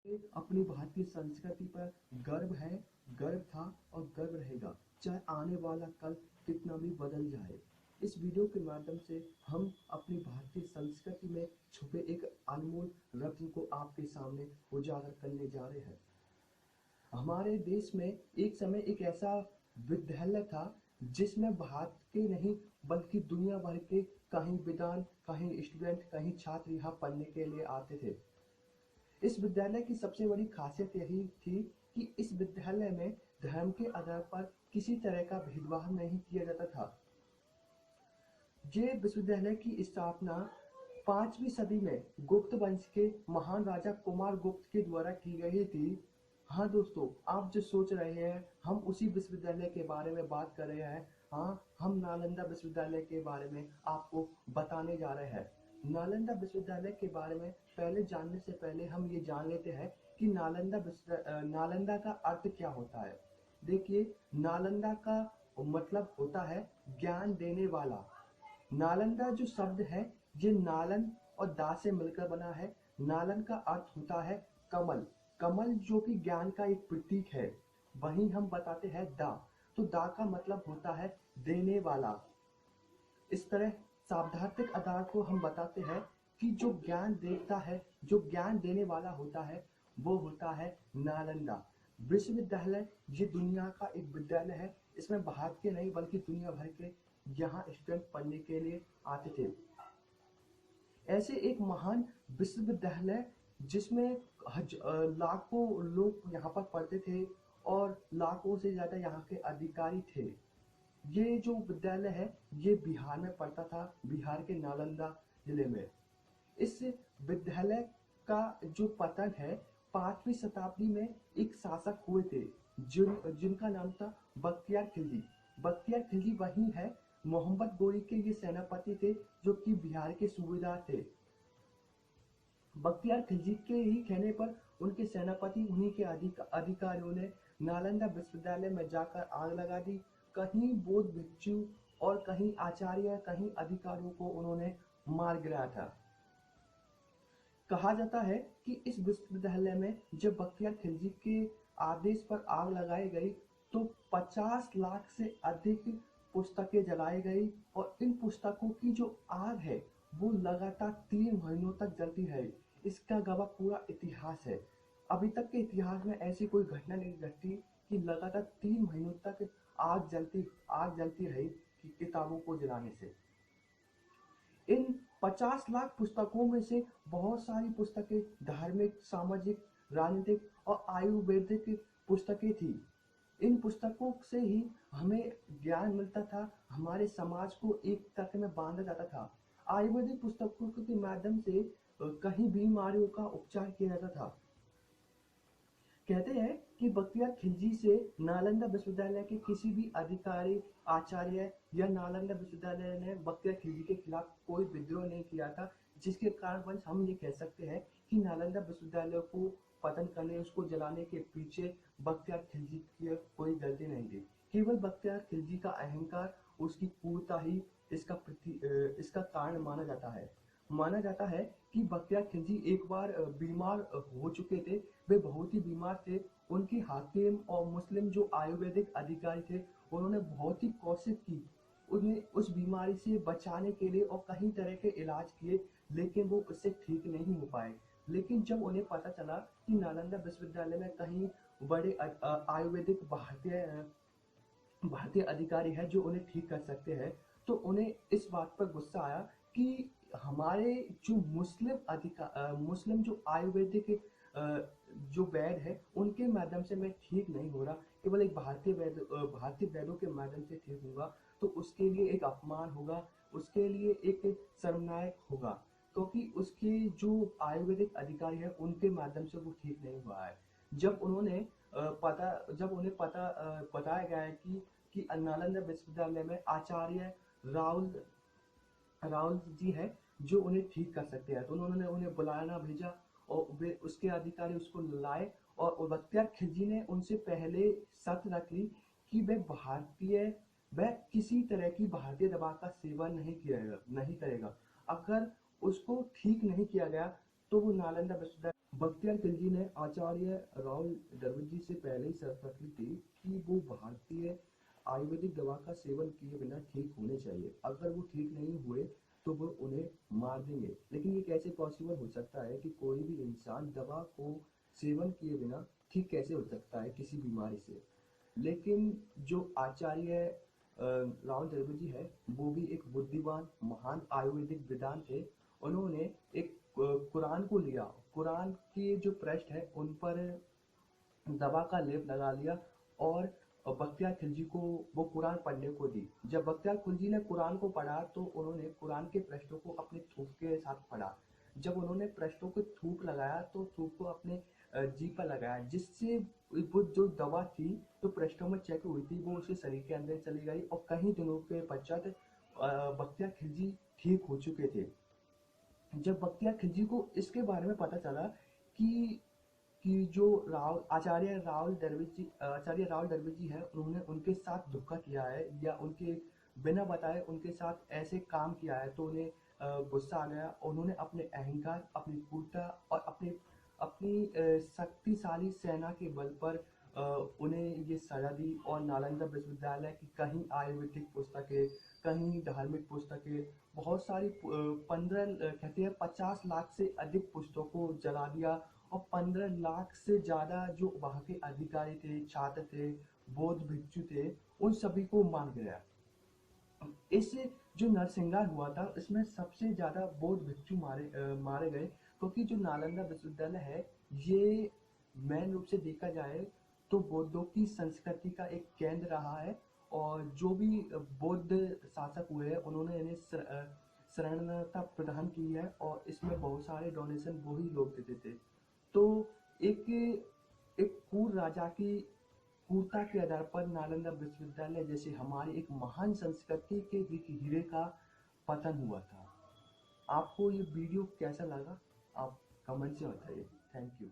अपनी भारतीय संस्कृति पर गर्व है, गर्व था और गर्व रहेगा, चाहे आने वाला कल कितना भी बदल जाए। इस वीडियो के माध्यम से हम अपनी भारतीय संस्कृति में छुपे एक अनमोल रत्न को आपके सामने उजागर करने जा रहे हैं। हमारे देश में एक समय एक ऐसा विद्यालय था जिसमें भारत के नहीं बल्कि दुनिया भर के कहीं विद्वान, कहीं स्टूडेंट, कहीं छात्र यहाँ पढ़ने के लिए आते थे। इस विद्यालय की सबसे बड़ी खासियत यही थी कि इस विद्यालय में धर्म के आधार पर किसी तरह का भेदभाव नहीं किया जाता था। ये विश्वविद्यालय की स्थापना 5वीं सदी में गुप्त वंश के महान राजा कुमार गुप्त के द्वारा की गई थी। हाँ दोस्तों, आप जो सोच रहे हैं हम उसी विश्वविद्यालय के बारे में बात कर रहे हैं। हाँ, हम नालंदा विश्वविद्यालय के बारे में आपको बताने जा रहे हैं। नालंदा विश्वविद्यालय के बारे में पहले जानने से पहले हम ये जान लेते हैं कि नालंदा का अर्थ क्या होता है। देखिए, नालंदा का मतलब होता है ज्ञान देने वाला। नालंदा जो शब्द है ये नालन और दा से मिलकर बना है। नालन का अर्थ होता है कमल, कमल जो कि ज्ञान का एक प्रतीक है। वहीं हम बताते हैं दा, तो दा का मतलब होता है देने वाला। इस तरह शब्दार्थिक आधार को हम बताते हैं कि जो ज्ञान देता है, जो ज्ञान देने वाला होता है, वो होता है नालंदा विश्वविद्यालय। ये दुनिया का एक विद्यालय है। इसमें भारत के नहीं बल्कि दुनिया भर के यहाँ स्टूडेंट पढ़ने के लिए आते थे। ऐसे एक महान विश्वविद्यालय जिसमें लाखों लोग यहाँ पर पढ़ते थे और लाखों से ज्यादा यहाँ के अधिकारी थे। ये जो विद्यालय है ये बिहार में पड़ता था, बिहार के नालंदा जिले में। इस विद्यालय का जो पतन है 5वीं शताब्दी में एक शासक हुए थे जिनका नाम था बख्तियार खिलजी। बख्तियार खिलजी वही है, मोहम्मद गोरी के ये सेनापति थे जो कि बिहार के सूबेदार थे। बख्तियार खिलजी के ही कहने पर उनके सेनापति, उन्हीं के अधिकारियों ने नालंदा विश्वविद्यालय में जाकर आग लगा दी। कहीं बौद्ध भिक्षु और कहीं आचार्य, कहीं अधिकारियों को उन्होंने मार गिराया था। कहा जाता है कि इस विश्वविद्यालय में जब बख्तियार खिलजी के आदेश पर आग लगाई गई तो 50 लाख से अधिक पुस्तकें जलाई गई और इन पुस्तकों की जो आग है वो लगातार 3 महीनों तक जलती रही। इसका गवाह पूरा इतिहास है। अभी तक के इतिहास में ऐसी कोई घटना नहीं घटी कि लगातार 3 महीनों तक आग जलती रही कि किताबों को जलाने से। इन 50 लाख पुस्तकों में से बहुत सारी पुस्तकें धार्मिक, सामाजिक, राजनीतिक और आयुर्वेदिक पुस्तकें थी। इन पुस्तकों से ही हमें ज्ञान मिलता था, हमारे समाज को एक तर्क में बांधा जाता था। आयुर्वेदिक पुस्तकों के माध्यम से कई बीमारियों का उपचार किया जाता था। कहते हैं कि बख्तियार खिलजी से नालंदा विश्वविद्यालय के किसी भी अधिकारी, आचार्य या नालंदा विश्वविद्यालय ने बख्तियार खिलजी के खिलाफ कोई विद्रोह नहीं किया था, जिसके कारण हम ये कह सकते हैं कि नालंदा विश्वविद्यालय को पतन करने, उसको जलाने के पीछे बख्तियार खिलजी की कोई गलती नहीं थी। केवल बख्तियार खिलजी का अहंकार, उसकी क्रूरता ही इसका कारण माना जाता है। माना जाता है कि बख्तियार खिलजी एक बार बीमार हो चुके थे, वे बहुत ही बीमार थे। उनके हाकिम और मुस्लिम जो आयुर्वेदिक अधिकारी थे उन्होंने बहुत ही कोशिश की उन्हें उस बीमारी से बचाने के लिए और कई तरह के इलाज किए, लेकिन वो उससे ठीक नहीं हो पाए। लेकिन जब उन्हें पता चला कि नालंदा विश्वविद्यालय में कहीं बड़े आयुर्वेदिक भारतीय अधिकारी है जो उन्हें ठीक कर सकते हैं, तो उन्हें इस बात पर गुस्सा आया कि हमारे जो मुस्लिम जो आयुर्वेदिक जो वैद्य है उनके माध्यम से मैं ठीक नहीं हो रहा, केवल एक भारतीय वैद्यों के माध्यम से ठीक होगा तो उसके लिए एक अपमान होगा, उसके लिए एक शर्मनाक होगा, क्योंकि उसके जो आयुर्वेदिक अधिकारी है उनके माध्यम से वो ठीक नहीं हुआ है। जब उन्हें बताया गया है कि नालंदा विश्वविद्यालय में आचार्य राहुल जी है जो उन्हें ठीक कर सकते हैं, तो उन्होंने उन्हें बुलाना भेजा और वे उसके अधिकारी उसको लाए और बख्तियार खिलजी ने उनसे पहले शर्त रख ली कि वह किसी तरह की भारतीय दवा का सेवन नहीं करेगा। अगर उसको ठीक नहीं किया गया तो वो नालंदा विश्वविद्यालय बख्तियार खिलजी ने आचार्य राव दरवेजी से पहले ही शर्त रखी थी कि वो भारतीय आयुर्वेदिक दवा का सेवन किए बिना ठीक होने चाहिए। अगर वो ठीक नहीं हुए तो वो उन्हें मार देंगे। लेकिन ये कैसे पॉसिबल हो सकता है कि कोई भी इंसान दवा को सेवन किए बिना ठीक कैसे हो सकता है किसी बीमारी से। लेकिन जो आचार्य राव दरवेजी है वो भी एक बुद्धिमान महान आयुर्वेदिक विद्वान थे। उन्होंने एक कुरान को लिया, कुरान के जो पृष्ठ है उन पर दवा का लेप लगा लिया और बख्तियार खिलजी को वो कुरान पढ़ने को दी। जब बख्तियार खिलजी ने कुरान को पढ़ा तो उन्होंने कुरान के पृष्ठों को अपने थूक के साथ पढ़ा। जब उन्होंने पृष्ठों को थूक लगाया तो थूक को अपने जीभ पर लगाया, जिससे वो जो दवा थी तो पृष्ठों में चेक हुई थी वो उसके शरीर के अंदर चली गई और कई दिनों के पश्चात बख्तियार खिलजी ठीक हो चुके थे। जब बख्तियार खिलजी को इसके बारे में पता चला कि जो आचार्य राव दरवेजी है उन्होंने उनके साथ धोखा किया है या उनके बिना बताए उनके साथ ऐसे काम किया है, तो उन्हें गुस्सा आ गया। उन्होंने अपने अहंकार, अपनी क्रूरता और अपनी अपनी शक्तिशाली सेना के बल पर उन्हें ये सजा दी और नालंदा विश्वविद्यालय की कहीं आयुर्वेदिक पुस्तकें, कहीं धार्मिक पुस्तकें, बहुत सारी 15 कहते हैं 50 लाख से अधिक पुस्तकों को जला दिया और 15 लाख से ज्यादा जो वहाँ के अधिकारी थे, छात्र थे, बौद्ध भिक्षु थे, उन सभी को मार गिराया। इस जो नरसंहार हुआ था इसमें सबसे ज्यादा बौद्ध भिक्षु मारे गए, क्योंकि जो नालंदा विश्वविद्यालय है ये मेन रूप से देखा जाए तो बौद्धों की संस्कृति का एक केंद्र रहा है। और जो भी बौद्ध शासक हुए हैं उन्होंने इन्हें शरणता प्रदान की है और इसमें बहुत सारे डोनेशन वही लोग देते थे। तो एक एक क्रूर राजा की क्रूरता के आधार पर नालंदा विश्वविद्यालय जैसे हमारी एक महान संस्कृति के एक हीरे का पतन हुआ था। आपको ये वीडियो कैसा लगा आप कमेंट से बताइए। Thank you.